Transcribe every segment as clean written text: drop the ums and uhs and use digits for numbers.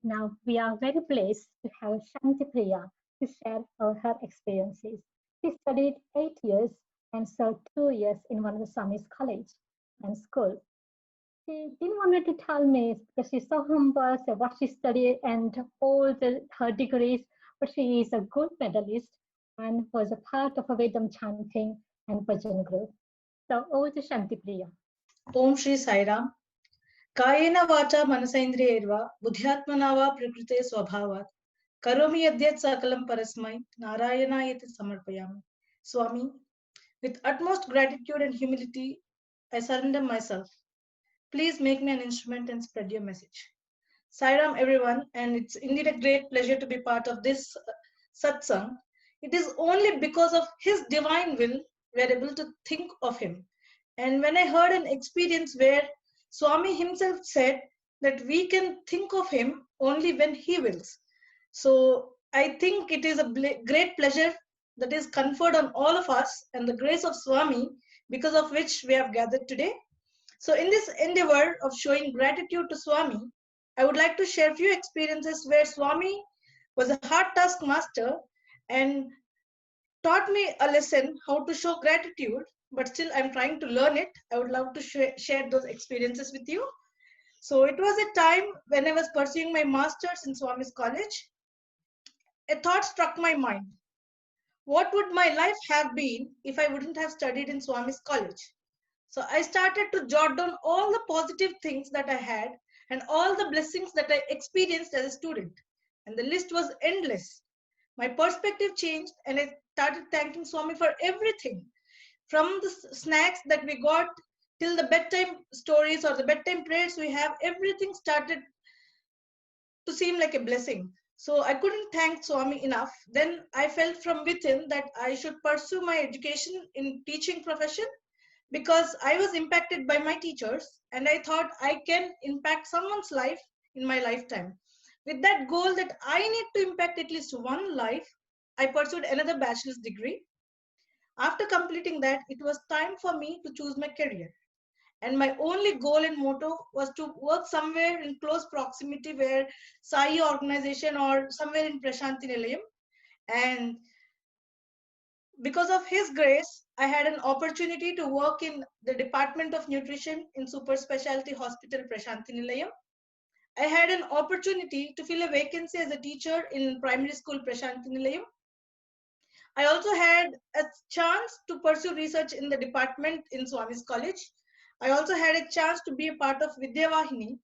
Now we are very pleased to have Shanti Priya to share her experiences. She studied 8 years and served 2 years in one of the Swami's college and school. She didn't want to tell me because she's so humble, so what she studied and her degrees, but she is a gold medalist and was a part of a Vedam chanting and bhajan group. So over to Shanti Priya. Om Shri Sairam. Kayena vacha manasendriyerva buddhyatmana va prakrite swabhavat karomi yadyat sakalam parasmai narayana samarpayami. Swami, with utmost gratitude and humility, I surrender myself. Please make me an instrument and spread your message. Sairam, everyone, and it's indeed a great pleasure to be part of this satsang. It is only because of His divine will we are able to think of Him. And when I heard an experience where Swami himself said that we can think of Him only when He wills. So I think it is a great pleasure that is conferred on all of us and the grace of Swami, because of which we have gathered today. So in this endeavor of showing gratitude to Swami, I would like to share a few experiences where Swami was a hard task master and taught me a lesson how to show gratitude, but still I'm trying to learn it. I would love to share those experiences with you. So it was a time when I was pursuing my master's in Swami's college. A thought struck my mind. What would my life have been if I wouldn't have studied in Swami's college? So I started to jot down all the positive things that I had and all the blessings that I experienced as a student. And the list was endless. My perspective changed and I started thanking Swami for everything. From the snacks that we got till the bedtime stories or the bedtime prayers we have, everything started to seem like a blessing. So I couldn't thank Swami enough. Then I felt from within that I should pursue my education in teaching profession because I was impacted by my teachers and I thought I can impact someone's life in my lifetime. With that goal that I need to impact at least one life, I pursued another bachelor's degree. After completing that, it was time for me to choose my career. And my only goal and motto was to work somewhere in close proximity where Sai organization or somewhere in Prashanti Nilayam. And because of his grace, I had an opportunity to work in the Department of Nutrition in Super Specialty Hospital Prashanti Nilayam. I had an opportunity to fill a vacancy as a teacher in primary school Prashanti Nilayam. I also had a chance to pursue research in the department in Swami's College. I also had a chance to be a part of Vidyavahini,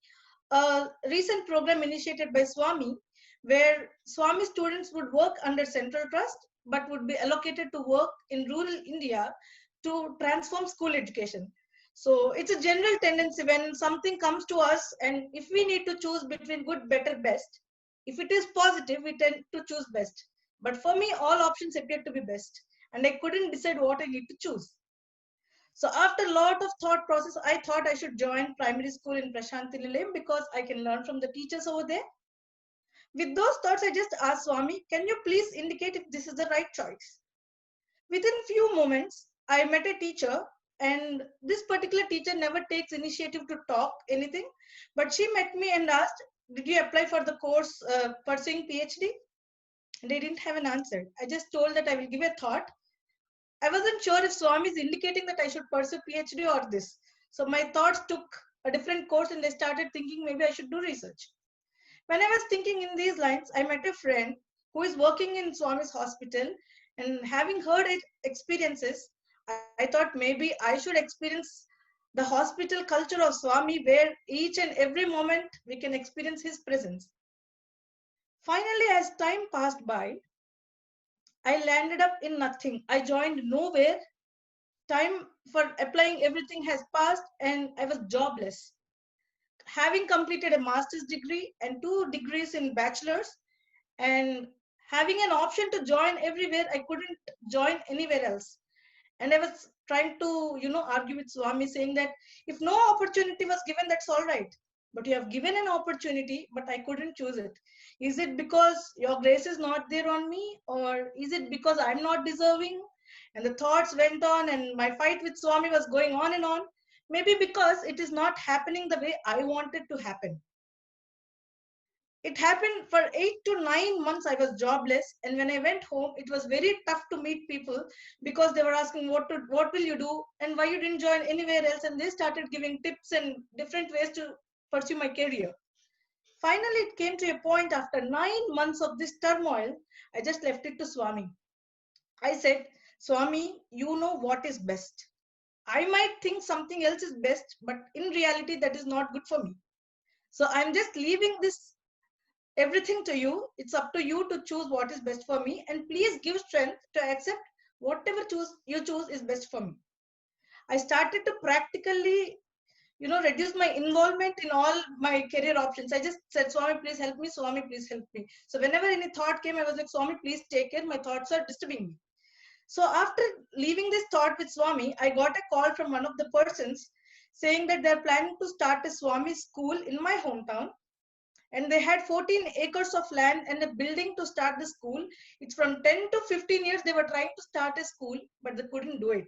a recent program initiated by Swami, where Swami students would work under Central Trust, but would be allocated to work in rural India to transform school education. So it's a general tendency when something comes to us, and if we need to choose between good, better, best, if it is positive, we tend to choose best. But for me, all options appeared to be best, and I couldn't decide what I need to choose. So after a lot of thought process, I thought I should join primary school in Prashanti Nilayam because I can learn from the teachers over there. With those thoughts, I just asked Swami, can you please indicate if this is the right choice? Within few moments, I met a teacher, and this particular teacher never takes initiative to talk anything, but she met me and asked, did you apply for the course pursuing PhD? And I didn't have an answer. I just told that I will give a thought. I wasn't sure if Swami is indicating that I should pursue PhD or this. So my thoughts took a different course and I started thinking maybe I should do research. When I was thinking in these lines, I met a friend who is working in Swami's hospital, and having heard it experiences, I thought maybe I should experience the hospital culture of Swami where each and every moment we can experience his presence. Finally, as time passed by, I landed up in nothing. I joined nowhere. Time for applying everything has passed and I was jobless. Having completed a master's degree and 2 degrees in bachelor's and having an option to join everywhere, I couldn't join anywhere else. And I was trying to, argue with Swami saying that if no opportunity was given, that's all right. But you have given an opportunity, but I couldn't choose it. Is it because your grace is not there on me? Or is it because I'm not deserving? And the thoughts went on and my fight with Swami was going on and on. Maybe because it is not happening the way I wanted to happen. it happened for 8 to 9 months. I was jobless, and when I went home, it was very tough to meet people because they were asking what will you do and why you didn't join anywhere else, and they started giving tips and different ways to pursue my career. Finally, it came to a point after 9 months of this turmoil, I just left it to Swami. I said, Swami, you know what is best. I might think something else is best, but in reality, that is not good for me. So I'm just leaving this everything to you. It's up to you to choose what is best for me, and please give strength to accept whatever you choose is best for me. I started to practically, reduce my involvement in all my career options. I just said, Swami, please help me. Swami, please help me. So whenever any thought came, I was like, Swami, please take care. My thoughts are disturbing me. So after leaving this thought with Swami, I got a call from one of the persons saying that they're planning to start a Swami school in my hometown. And they had 14 acres of land and a building to start the school. It's from 10 to 15 years they were trying to start a school, but they couldn't do it.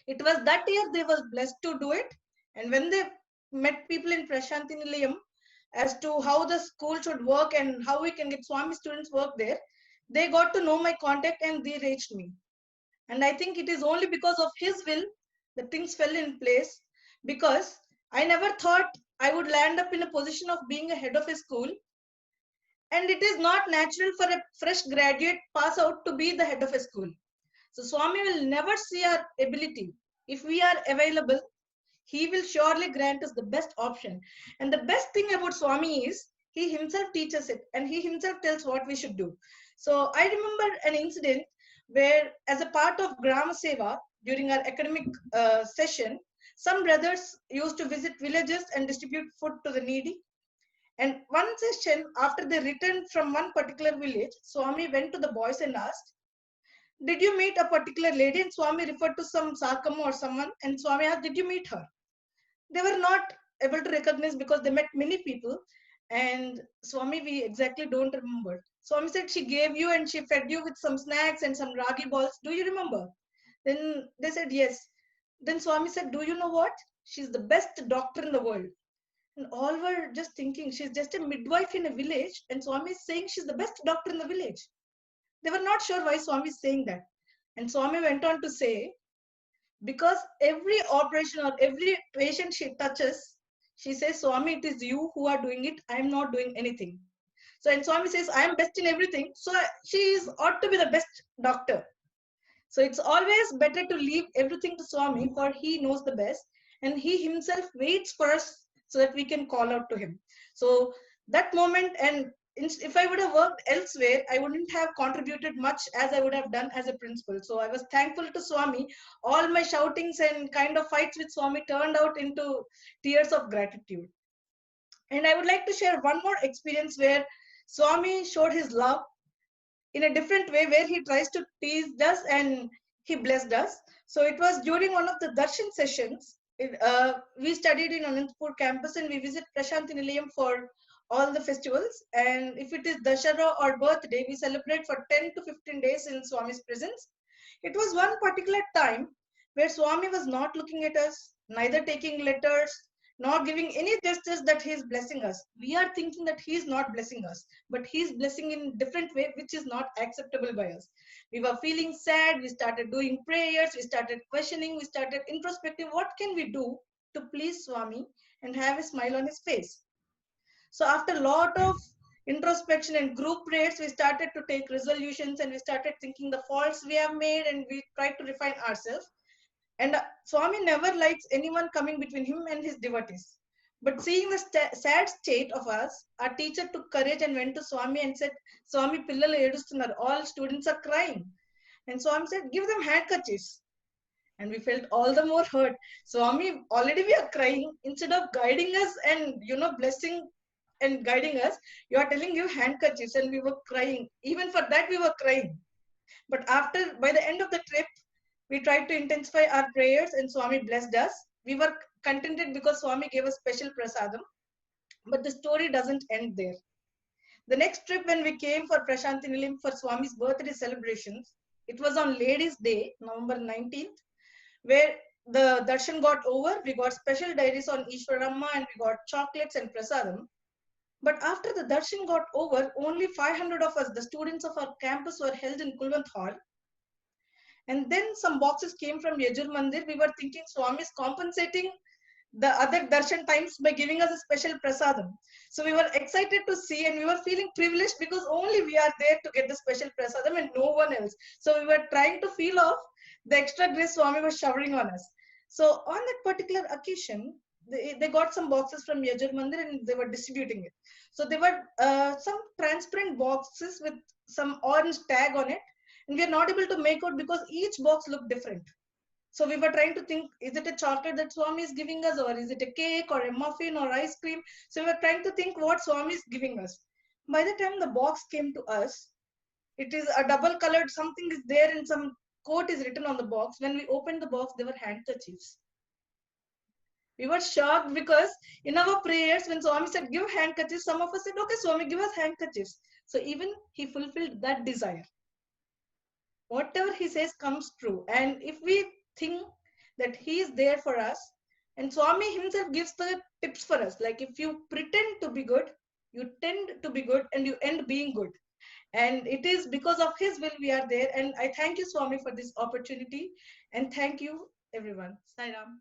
It was that year they were blessed to do it. And when they met people in Prashanti Nilayam as to how the school should work and how we can get Swami students work there, they got to know my contact and they reached me. And I think it is only because of his will that things fell in place, because I never thought I would land up in a position of being a head of a school. And it is not natural for a fresh graduate pass out to be the head of a school. So Swami will never see our ability. If we are available, he will surely grant us the best option. And the best thing about Swami is he himself teaches it and he himself tells what we should do. So I remember an incident where, as a part of Grama Seva, during our academic session, some brothers used to visit villages and distribute food to the needy. And one session, after they returned from one particular village, Swami went to the boys and asked, did you meet a particular lady? And Swami referred to some Sakama or someone, and Swami asked, did you meet her? They were not able to recognize because they met many people. And Swami, we exactly don't remember. Swami said, she gave you and she fed you with some snacks and some ragi balls. Do you remember? Then they said, yes. Then Swami said, do you know what? She's the best doctor in the world. And all were just thinking, she's just a midwife in a village. And Swami is saying she's the best doctor in the village. They were not sure why Swami is saying that. And Swami went on to say, because every operation or every patient she touches, she says, Swami, it is you who are doing it. I am not doing anything. So, and Swami says, I am best in everything. So she is ought to be the best doctor. So it's always better to leave everything to Swami, for he knows the best. And he himself waits for us so that we can call out to him. So that moment, and if I would have worked elsewhere, I wouldn't have contributed much as I would have done as a principal. So I was thankful to Swami. All my shoutings and kind of fights with Swami turned out into tears of gratitude. And I would like to share one more experience where Swami showed his love in a different way, where he tries to tease us and he blessed us. So it was during one of the darshan sessions. We studied in Anantapur campus and we visit Prashanti Nilayam for all the festivals. And if it is Dashara or birthday, we celebrate for 10 to 15 days in Swami's presence. It was one particular time where Swami was not looking at us, neither taking letters, not giving any gestures that he is blessing us. We are thinking that he is not blessing us, but he is blessing in different way, which is not acceptable by us. We were feeling sad. We started doing prayers. We started questioning. We started introspecting. What can we do to please Swami and have a smile on his face? So after a lot of introspection and group prayers, we started to take resolutions and we started thinking the faults we have made and we tried to refine ourselves. And Swami never likes anyone coming between him and his devotees. But seeing the sad state of us, our teacher took courage and went to Swami and said, Swami, pillalu edustunar, all students are crying. And Swami said, give them handkerchiefs. And we felt all the more hurt. Swami, already we are crying. Instead of guiding us and, blessing and guiding us, you are telling you handkerchiefs, and we were crying. Even for that, we were crying. But by the end of the trip, we tried to intensify our prayers and Swami blessed us. We were contented because Swami gave us special prasadam. But the story doesn't end there. The next trip, when we came for Prashanti Nilayam for Swami's birthday celebrations, it was on Ladies' Day, November 19th, where the darshan got over. We got special diaries on Ishwaramma and we got chocolates and prasadam. But after the darshan got over, only 500 of us, the students of our campus, were held in Kulwant Hall. And then some boxes came from Yajur Mandir. We were thinking Swami is compensating the other darshan times by giving us a special prasadam. So we were excited to see, and we were feeling privileged because only we are there to get the special prasadam and no one else. So we were trying to feel off the extra grace Swami was showering on us. So on that particular occasion, they got some boxes from Yajur Mandir and they were distributing it. So there were some transparent boxes with some orange tag on it, and we are not able to make out because each box looked different. So we were trying to think, is it a chocolate that Swami is giving us, or is it a cake or a muffin or ice cream? So we were trying to think what Swami is giving us. By the time the box came to us, it is a double colored, something is there and some quote is written on the box. When we opened the box, they were handkerchiefs. We were shocked because in our prayers, when Swami said, give handkerchiefs, some of us said, okay, Swami, give us handkerchiefs. So even he fulfilled that desire. Whatever he says comes true. And if we think that he is there for us, and Swami himself gives the tips for us, like if you pretend to be good, you tend to be good and you end being good. And it is because of his will we are there. And I thank you, Swami, for this opportunity. And thank you, everyone. Sai Ram.